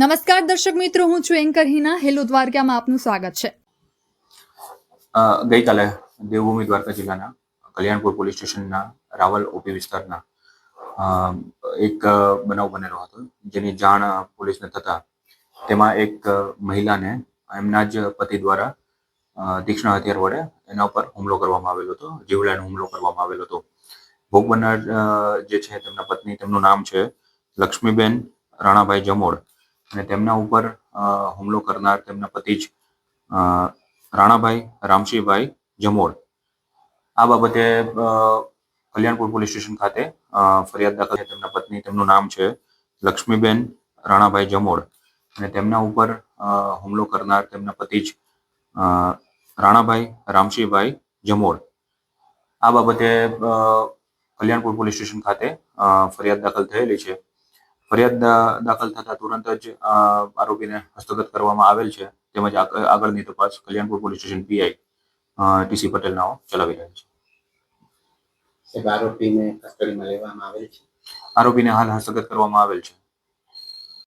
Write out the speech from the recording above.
નમસ્કાર દર્શક મિત્રો, હું છું એન્કર હિના. હેલો દ્વારકામાં આપનું સ્વાગત છે. ગઈકાલે દેવભૂમિ દ્વારકા જિલ્લાના કલ્યાણપુર પોલીસ સ્ટેશનના રાવલ ઓપી વિસ્તારના એક બનાવ બનેલો હતો, જેની જાણ પોલીસને થતા તેમાં એક મહિલાને એમના જ પતિ દ્વારા તીક્ષ્ણ હથિયાર વડે એના ઉપર હુમલો કરવામાં આવેલો હતો, જીવલેણ હુમલો કરવામાં આવેલો હતો. ભોગ બનનાર જે છે તેમના પત્ની, તેમનું નામ છે લક્ષ્મીબેન રાણાભાઈ જમોડ, અને તેમના ઉપર હુમલો કરનાર તેમના પતિ જ રાણાભાઈ રામશીભાઈ જમોડ. આ બાબતે કલ્યાણપુર પોલીસ સ્ટેશન ખાતે ફરિયાદ દાખલ થઈ. તેમના પત્ની, તેમનું નામ છે લક્ષ્મીબેન રાણાભાઈ જમોડ, અને તેમના ઉપર હુમલો કરનાર તેમના પતિ જ રાણાભાઈ રામશીભાઈ જમોડ. આ બાબતે કલ્યાણપુર પોલીસ સ્ટેશન ખાતે ફરિયાદ દાખલ થયેલી છે. ફરિયાદ દાખલ થતા તુરંત જ આરોપીને હસ્તગત કરવામાં આવેલ છે, તેમજ આગળની તપાસ Kalyanpur police station PI TC Patel નાઓ ચલાવી રહ્યા છે. આરોપીને કસ્ટડીમાં લેવામાં આવેલ છે. આરોપીને હાલ હસ્તગત કરવામાં આવેલ છે.